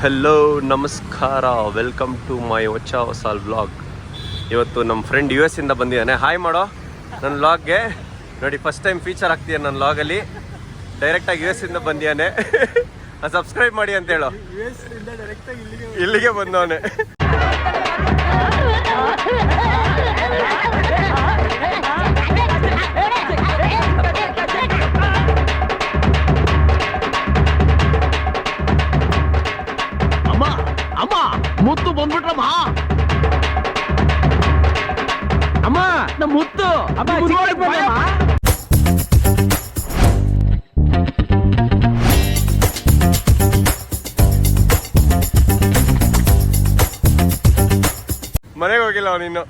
Hello ನಮಸ್ಕಾರ, welcome to my ಹೊಸ vlog. ಇವತ್ತು ನಮ್ಮ ಫ್ರೆಂಡ್ US ಇಂದ ಬಂದಿದ್ದಾನೆ. ಹಾಯ್ ಮಾಡೋ ನನ್ನ ವ್ಲಾಗ್ಗೆ. ನೋಡಿ, ಫಸ್ಟ್ ಟೈಮ್ ಫೀಚರ್ ಆಗ್ತೀಯ ನನ್ನ ವ್ಲಾಗಲ್ಲಿ. ಡೈರೆಕ್ಟಾಗಿ US ಇಂದ ಬಂದಿದ್ದಾನೆ. ಸಬ್ಸ್ಕ್ರೈಬ್ ಮಾಡಿ ಅಂತ ಹೇಳು. ಇಲ್ಲಿಗೆ ಬಂದವನೆ. ಮುತ್ತು ಬಂದ್ಬಿಟ್ರಮ್ಮ. ಅಮ್ಮ ನಮ್ಮ ಮುತ್ತು ಮನೆಗೆ ಹೋಗಿಲ್ಲ ಅವನಿನ್ನು.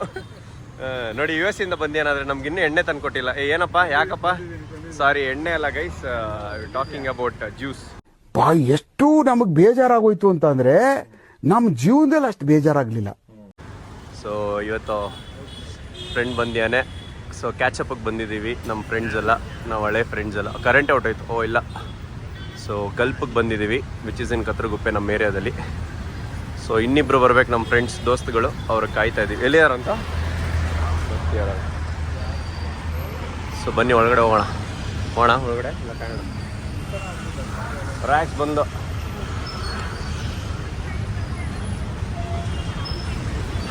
ನೋಡಿ, US ಇಂದ ಬಂದೇನಾದ್ರೆ ನಮ್ಗೆ ಇನ್ನೂ ಎಣ್ಣೆ ತಂದು ಕೊಟ್ಟಿಲ್ಲ. ಏನಪ್ಪ, ಯಾಕಪ್ಪ? ಸಾರಿ, ಎಣ್ಣೆ ಅಲ್ಲ ಗೈಸ್, ಟಾಕಿಂಗ್ ಅಬೌಟ್ ಜ್ಯೂಸ್. ಎಷ್ಟು ನಮಗ್ ಬೇಜಾರಾಗೋಯ್ತು ಅಂತ ಅಂದ್ರೆ ನಮ್ಮ ಜೀವನದಲ್ಲಿ ಅಷ್ಟು ಬೇಜಾರಾಗ್ಲಿಲ್ಲ. ಸೊ ಇವತ್ತು ಫ್ರೆಂಡ್ ಬಂದಿಯಾನೆ. ಸೊ ಕ್ಯಾಚಪ್ಗೆ ಬಂದಿದ್ದೀವಿ ನಮ್ಮ ಫ್ರೆಂಡ್ಸ್ ಎಲ್ಲ, ನಾವು ಹಳೆ ಫ್ರೆಂಡ್ಸ್ ಎಲ್ಲ. ಕರೆಂಟ್ ಔಟ್ ಆಯಿತು. ಓ ಇಲ್ಲ. ಸೊ ಗಲ್ಪಿಗೆ ಬಂದಿದ್ದೀವಿ, ವಿಚ್ ಇಸ್ ಇನ್ ಕತ್ರಗುಪ್ಪೆ, ನಮ್ಮ ಏರಿಯಾದಲ್ಲಿ. ಸೊ ಇನ್ನಿಬ್ರು ಬರ್ಬೇಕು ನಮ್ಮ ಫ್ರೆಂಡ್ಸ್, ದೋಸ್ತುಗಳು. ಅವ್ರಿಗೆ ಕಾಯ್ತಾ ಇದ್ದೀವಿ. ಎಲ್ಲಿಯಾರಂತ ಗೊತ್ತಿಯಾರ. ಸೊ ಬನ್ನಿ ಒಳಗಡೆ ಹೋಗೋಣ. ಒಳಗಡೆ ಇಲ್ಲ ಕಾಣೋಣ. ರ್ಯಾಕ್ಸ್ ಬಂದು.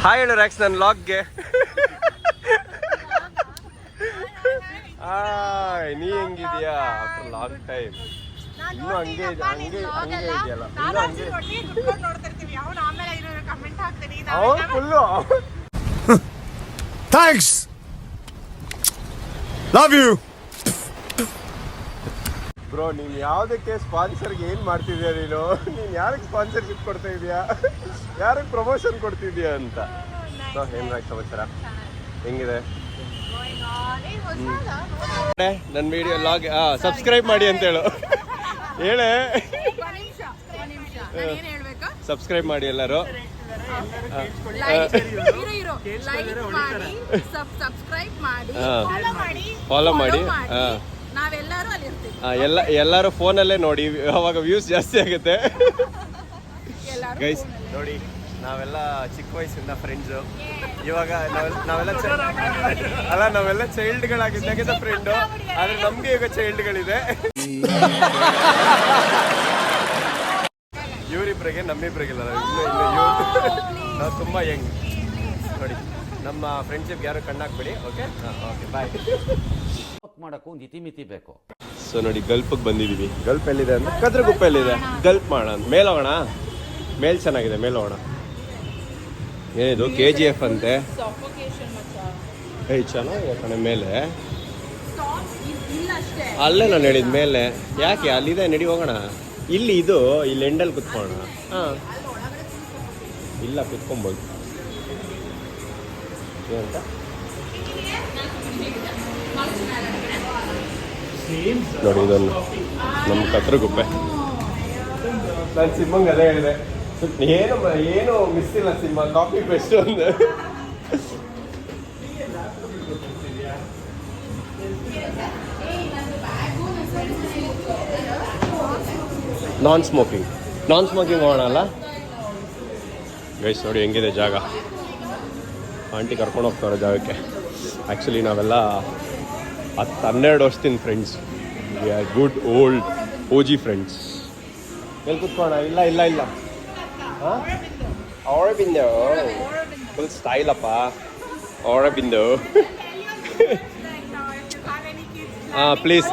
ಹಾಯ್ ಹೇಳು ರ್ಯಾಕ್ಸ್ ನನ್ನ ಲಾಗ್ಗೆ. ಹಾಯ್, ನೀ ಹೆಂಗಿದ್ಯಾ ಆಫ್ಟರ್ ಲಾಂಗ್ ಟೈಮ್? ಇನ್ನೂ ಹಂಗೆ ಇದೆಯಲ್ಲ. Full thanks, love you bro. ನೀನು ಯಾವುದಕ್ಕೆ ಸ್ಪಾನ್ಸರ್ಗೆ ಏನು ಮಾಡ್ತಿದ್ಯಾ ನೀನು ಯಾರಿಗೆ ಸ್ಪಾನ್ಸರ್ಶಿಪ್ ಕೊಡ್ತಾ ಇದೀಯಾ, ಯಾರಿಗೆ ಪ್ರಮೋಷನ್ ಕೊಡ್ತಿದ್ಯಾ ಅಂತ. ಸೊ ಏನಾಯ್ತು ಸಮಾಚಾರ, ಹೆಂಗಿದೆ? ನನ್ನ ವಿಡಿಯೋ ಲಾಗ್ ಸಬ್ಸ್ಕ್ರೈಬ್ ಮಾಡಿ ಅಂತ ಹೇಳು. ಹೇಳೆ, ಸಬ್ಸ್ಕ್ರೈಬ್ ಮಾಡಿ ಎಲ್ಲರೂ. ಫಾಲೋ ಮಾಡಿ. ಎಲ್ಲರೂ ಫೋನಲ್ಲೇ ನೋಡಿ, ಅವಾಗ ವ್ಯೂಸ್ ಜಾಸ್ತಿ ಆಗುತ್ತೆ. ಗೈಸ್ ನೋಡಿ, ನಾವೆಲ್ಲ ಚಿಕ್ಕ ವಯಸ್ಸಿಂದ ಫ್ರೆಂಡ್ಸು. ಇವಾಗ ನಾವೆಲ್ಲ ಚೈಲ್ಡ್ಗಳಾಗಿದ್ದಾಗಿದ್ದ ಫ್ರೆಂಡು. ಆದ್ರೆ ನಮ್ಗೆ ಈಗ ಚೈಲ್ಡ್ಗಳಿದೆ. ಇವರಿಬ್ಬರಿಗೆ ನಮ್ಮಿಬ್ಬರಿಗಿಲ್ಲ, ನಾವು ತುಂಬ ಯಂಗ್. ನೋಡಿ, ನಮ್ಮ ಫ್ರೆಂಡ್ಶಿಪ್ ಯಾರು ಕಣ್ಣಾಕ್ಬಿಡಿ. ಓಕೆ ಓಕೆ, ಬಾಯ್. ಮಾಡಕ್ಕೆ ಒಂದು ಇತಿಮಿತಿ ಬೇಕು. ಸೊ ನೋಡಿ, ಗಲ್ಪಿಗೆ ಬಂದಿದ್ದೀವಿ. ಗಲ್ಪ್ ಎಲ್ಲಿದೆ ಅಂದ್ರೆ ಕತ್ರಗುಪ್ಪೆ ಎಲ್ಲಿದೆ. ಗಲ್ಪ್ ಮಾಡೋಣ, ಮೇಲೆ ಹೋಗೋಣ. ಮೇಲ್ ಚೆನ್ನಾಗಿದೆ, ಮೇಲೆ ಹೋಗೋಣ. ಏನಿದು KGF ಅಂತೆ. ಚೆನ್ನಾಗಿದೆ ಕಣೆ ಮೇಲೆ. ಅಲ್ಲೇ ನಾನು ಹೇಳಿದ ಮೇಲೆ ಯಾಕೆ, ಅಲ್ಲಿದೆ, ನಡಿ ಹೋಗೋಣ. ಇಲ್ಲಿ ಇಲ್ಲಿ ಎಂಡಲ್ಲಿ ಕುತ್ಕೊಳ್ಳೋಣ. ಹಾಂ, ಇಲ್ಲ ಕುತ್ಕೊಬೋದು. ಏನಂತ ನೋಡಿ, ಇದೊಂದು ನಮ್ಮ ಕತ್ರಗುಪ್ಪೆ. ನಾನು ಸಿಂಹಂಗೆ ಅದೇ ಹೇಳಿದೆ, ಏನು ಮಿಸ್ ಇಲ್ಲ. ಸಿಂಹ ಕಾಫಿ ಬೆಸ್ಟ್ ಒಂದು. ನಾನ್ ಸ್ಮೋಕಿಂಗ್ ಹೋಗೋಣ ಅಲ್ಲ ಗೈಸ್. ನೋಡಿ ಹೆಂಗಿದೆ ಜಾಗ. ಆಂಟಿ ಕರ್ಕೊಂಡು ಹೋಗ್ತಾರೆ ಜಾಗಕ್ಕೆ. ಆ್ಯಕ್ಚುಲಿ ನಾವೆಲ್ಲ 10-12 ವರ್ಷದಿಂದ friends. We are good old OG friends. ಎಲ್ಲಿ ಕುತ್ಕೋಣ? ಇಲ್ಲ ಹಾಂ, Aurobindo ಫುಲ್ ಸ್ಟೈಲ್ ಅಪ್ಪ. Aurobindo. ಹಾಂ ಪ್ಲೀಸ್,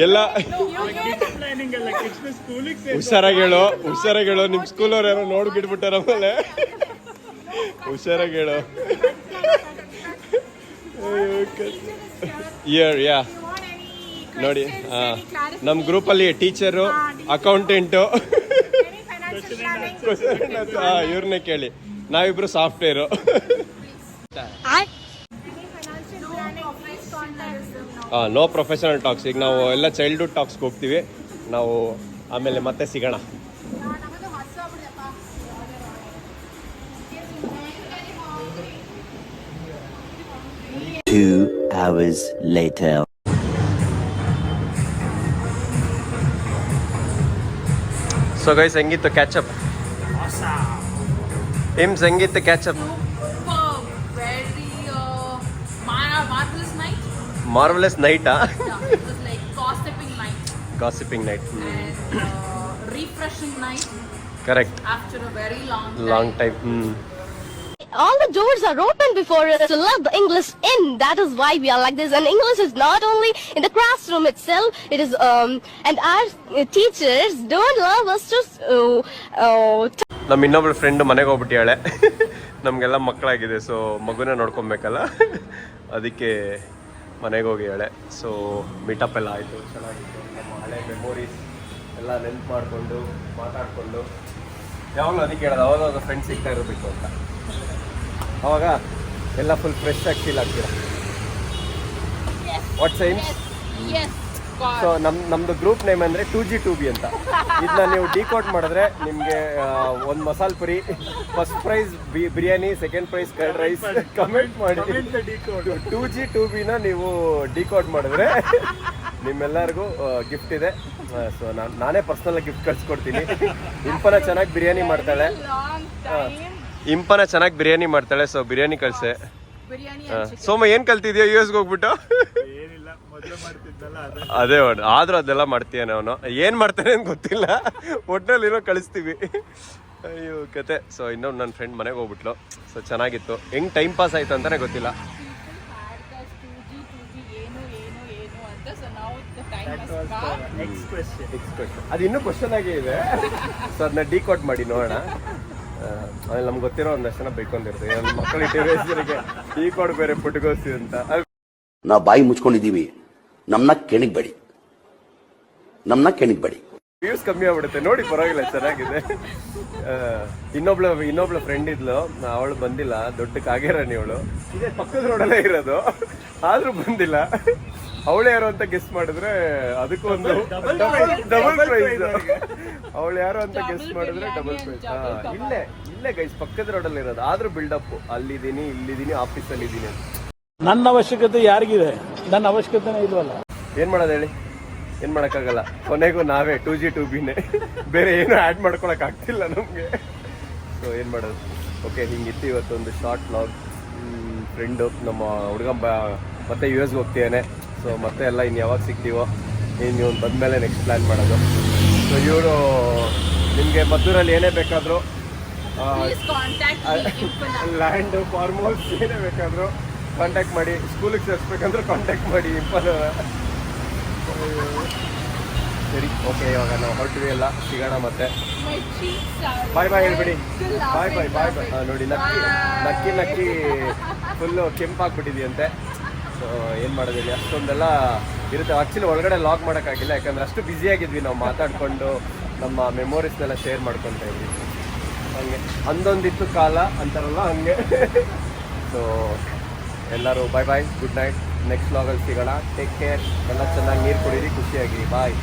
ಎಲ್ಲ ಹುಷಾರಾಗಿ ಹೇಳು. ನಿಮ್ಮ ಸ್ಕೂಲವ್ರು ಯಾರೋ ನೋಡ್ಬಿಟ್ಬಿಟ್ಟಾರ ಆಮೇಲೆ. ಹುಷಾರಾಗಿ ಹೇಳು. ಯಾ ನೋಡಿ, ನಮ್ಮ ಗ್ರೂಪಲ್ಲಿ ಟೀಚರು, ಅಕೌಂಟೆಂಟು, ಇವ್ರನ್ನೇ ಕೇಳಿ. ನಾವಿಬ್ರು ಸಾಫ್ಟ್ವೇರು. No professional tax. ಈಗ ನಾವು ಎಲ್ಲ ಚೈಲ್ಡ್ಹುಡ್ ಟಾಕ್ಸ್ಗೆ ಹೋಗ್ತೀವಿ ನಾವು. ಆಮೇಲೆ ಮತ್ತೆ ಸಿಗೋಣ. 2 hours later. ಸೊ ಗೈಸ್ ಹೆಂಗಿತ್ತು ಕ್ಯಾಚಪ್? ಹೆಂಗಿತ್ತು catchup? Very marvelous night. Marvelous ನೈಟಾ? Yeah, it was like gossiping night gossiping night. and refreshing night correct. after a very long long time. Time. All the doors are open before us to let the English in. That is why we are like this. And English is not only in the classroom itself. It is and our teachers don't love us to. ನಮ್ಮ ಇನ್ನೊಬ್ಳು friend ಮನೆಗೆ ಹೋಗ್ಬಿಟ್ಟಿಯಾಳೆ. ನಮಗೆಲ್ಲ ಮಕ್ಕಳಾಗಿದೆ, so ಮಗುನ ನೋಡ್ಕೊಬೇಕಲ್ಲ, ಅದಕ್ಕೆ ಮನೆಗೆ ಹೋಗಿಯಾಳೆ. So meetup ಎಲ್ಲ ಆಯಿತು, ಚೆನ್ನಾಗಿತ್ತು. ನಮ್ಮ ಹಳೆ ಮೆಮೊರೀಸ್ ಎಲ್ಲ ನೆನ್ಪು ಮಾಡಿಕೊಂಡು ಮಾತಾಡಿಕೊಂಡು ಯಾವಾಗಲೂ ಅದಕ್ಕೆ ಹೇಳೋದು, ಅವಾಗ ಫ್ರೆಂಡ್ಸ್ ಸಿಗ್ತಾ ಇರಬೇಕು ಅಂತ. ಅವಾಗ ಎಲ್ಲ ಫುಲ್ ಫ್ರೆಶ್ ಆಗಿ ಫೀಲ್ ಆಗ್ತೀರ. What science? Yes, God. So ನಮ್ಮದು ಗ್ರೂಪ್ ನೇಮ್ ಅಂದರೆ 2G2B ಅಂತ. ಇದನ್ನ ನೀವು ಡಿಕೋಡ್ ಮಾಡಿದ್ರೆ ನಿಮಗೆ ಒಂದು masala puri, first prize biryani, second prize curd rice. Comment ಮಾಡಿ 2G2Bನ ನೀವು ಡಿಕೋಡ್ ಮಾಡಿದ್ರೆ ನಿಮ್ಮೆಲ್ಲರಿಗೂ ಗಿಫ್ಟ್ ಇದೆ. ಸೊ ನಾನೇ ಪರ್ಸ್ನಲ್ ಗಿಫ್ಟ್ ಕಳ್ಸ್ಕೊಡ್ತೀನಿ. ಇಂಪನ ಚೆನ್ನಾಗಿ ಬಿರಿಯಾನಿ ಮಾಡ್ತಾಳೆ. Long time. ಇಂಪನ ಚೆನ್ನಾಗಿ ಬಿರಿಯಾನಿ ಮಾಡ್ತಾಳೆ, ಸೊ ಬಿರಿಯಾನಿ ಕಳ್ಸೆ. Biryani and chicken. ಸೋಮ ಏನ್ ಕಲ್ತಿದ್ಯಾ US ಗೆ ಹೋಗ್ಬಿಟ್ಟು? ಅದೇ ಮಾಡು, ಆದ್ರೂ ಅದೆಲ್ಲ ಮಾಡ್ತೀಯಾನೆ ಅವನು. ಏನ್ ಮಾಡ್ತಾನೆ ಅಂತ ಗೊತ್ತಿಲ್ಲ, ಒಟ್ನಲ್ಲಿ ಏನೋ ಕಳಿಸ್ತೀವಿ. ಅಯ್ಯೋ ಕತೆ. ಸೊ ಇನ್ನೊಂದು ನನ್ನ ಫ್ರೆಂಡ್ ಮನೆಗೆ ಹೋಗ್ಬಿಟ್ಲು. ಸೊ ಚೆನ್ನಾಗಿತ್ತು. ಹೆಂಗ್ ಟೈಮ್ ಪಾಸ್ ಆಯ್ತು ಅಂತಾನೆ ಗೊತ್ತಿಲ್ಲ. ಏನು ಅಂತ. So now the time has come. ಅದು ಇನ್ನೂ ಕ್ವಶನ್ ಆಗೇ ಇದೆ. ಸೊ ಅದನ್ನ ಡಿಕೋಡ್ ಮಾಡಿ ನೋಡೋಣ. ಆಮೇಲೆ ನಮ್ಗೆ ಗೊತ್ತಿರೋ ಒಂದಷ್ಟು ಜನ ಬೈಕೊಂಡಿರ್ತೀವಿ, ನನ್ನ ಮಕ್ಕಳ ಇಂಟರ್ವ್ಯೂಸ್ಗೆ ಡಿಕೋಡ್ ಬೇರೆ ಪುಟ್ಗೋಸಿ ಅಂತ. ನಾವು ಬಾಯಿ ಮುಚ್ಕೊಂಡಿದ್ದೀವಿ, ನಮ್ಮನ್ನ ಕೆಣಿಗ್ಬೇಡಿ, ವ್ಯೂಸ್ ಕಮ್ಮಿ ಆಗ್ಬಿಡುತ್ತೆ ನೋಡಿ. ಪರವಾಗಿಲ್ಲ, ಚೆನ್ನಾಗಿದೆ. ಇನ್ನೊಬ್ಳು ಫ್ರೆಂಡ್ ಇದ್ಲು, ಅವಳು ಬಂದಿಲ್ಲ. ದೊಡ್ಡ ಕಾಗೇರಾಣಿ ಅವಳು, ಇದೇ ಪಕ್ಕದ ರೋಡಲ್ಲೇ ಇರೋದು, ಆದ್ರೂ ಬಂದಿಲ್ಲ. ಅವಳು ಯಾರು ಅಂತ ಗೆಸ್ ಮಾಡಿದ್ರೆ ಅದಕ್ಕೂ ಒಂದು ಡಬಲ್ ಪ್ರೈಸ್. ಅವಳು ಯಾರು ಅಂತ ಗೆಸ್ ಮಾಡಿದ್ರೆ ಡಬಲ್ ಪ್ರೈಸ್. ಇಲ್ಲೇ ಗೈಸ್ ಪಕ್ಕದ ರೋಡಲ್ಲಿ ಇರೋದು, ಆದ್ರೂ ಬಿಲ್ಡಪ್. ಅಲ್ಲಿದ್ದೀನಿ, ಇಲ್ಲಿದ್ದೀನಿ, ಆಫೀಸಲ್ಲಿ ಇದ್ದೀನಿ ಅಂತ. ನನ್ನ ಅವಶ್ಯಕತೆ ಯಾರಿಗಿದೆ? ನನ್ನ ಅವಶ್ಯಕತೆನೇ ಇಲ್ವಲ್ಲ. ಏನ್ ಮಾಡೋದು ಹೇಳಿ? ಏನ್ ಮಾಡಕ್ಕಾಗಲ್ಲ. ಕೊನೆಗೂ ನಾವೇ 2G2Bನೇ, ಬೇರೆ ಏನು ಆ್ಯಡ್ ಮಾಡ್ಕೊಳಕ್ ಆಗ್ತಿಲ್ಲ ನಮ್ಗೆ. ಸೊ ಏನ್ ಮಾಡೋದು. ಓಕೆ, ಹಿಂಗಿತ್ತು ಇವತ್ತೊಂದು ಶಾರ್ಟ್ ವ್ಲಾಗ್. ಫ್ರೆಂಡು ನಮ್ಮ ಹುಡುಗ ಮತ್ತೆ US ಗೆ ಹೋಗ್ತಿದ್ದಾನೆ. ಸೊ ಮತ್ತೆ ಎಲ್ಲ ಇನ್ನು ಯಾವಾಗ ಸಿಗ್ತೀವೋ, ಇನ್ನು ಇವ್ನು ಬಂದಮೇಲೆ ನೆಕ್ಸ್ಟ್ ಪ್ಲ್ಯಾನ್ ಮಾಡೋದು. ಸೊ ಇವರು ನಿಮಗೆ ಮದ್ದೂರಲ್ಲಿ ಏನೇ ಬೇಕಾದರೂ, Please contact me. Impana. Land, farm house ಏನೇ ಬೇಕಾದರೂ ಕಾಂಟ್ಯಾಕ್ಟ್ ಮಾಡಿ. ಸ್ಕೂಲಿಗೆ ಸೇರಿಸ್ಬೇಕಂದ್ರೆ ಕಾಂಟ್ಯಾಕ್ಟ್ ಮಾಡಿ ಇಂಪನ. ಸರಿ, ಓಕೆ, ಇವಾಗ ನಾವು ಹೊರಟಿವಿ, ಎಲ್ಲ ಸಿಗೋಣ ಮತ್ತೆ. My cheeks are ಬಾಯ್ ಹೇಳ್ಬಿಡಿ. still ಬಾಯ್ laughing. ನೋಡಿ, ನಕ್ಕಿ ಫುಲ್ಲು ಕೆಂಪಾಗ್ಬಿಟ್ಟಿದೆಯಂತೆ. ಸೊ ಏನು ಮಾಡೋದಿಲ್ಲ, ಅಷ್ಟೊಂದೆಲ್ಲ ಇರುತ್ತೆ. ಆ್ಯಕ್ಚುಲಿ ಒಳಗಡೆ ಲಾಗ್ ಮಾಡೋಕ್ಕಾಗಿಲ್ಲ, ಯಾಕಂದ್ರೆ ಅಷ್ಟು ಬ್ಯುಸಿಯಾಗಿದ್ವಿ ನಾವು ಮಾತಾಡಿಕೊಂಡು ನಮ್ಮ ಮೆಮೊರೀಸ್ನೆಲ್ಲ ಶೇರ್ ಮಾಡ್ಕೊತಾ ಇದ್ವಿ. ಹಂಗೆ ಅಂದೊಂದಿತ್ತು ಕಾಲ ಅಂತಾರಲ್ಲ, ಹಂಗೆ. ಸೊ ಎಲ್ಲರೂ ಬಾಯ್, ಗುಡ್ ನೈಟ್. ನೆಕ್ಸ್ಟ್ ವ್ಲಾಗಲ್ಲಿ ಸಿಗೋಣ. Take care. ಎಲ್ಲ ಚೆನ್ನಾಗಿ ನೀರು ಕುಡೀರಿ, ಖುಷಿಯಾಗಿ. ಬಾಯ್.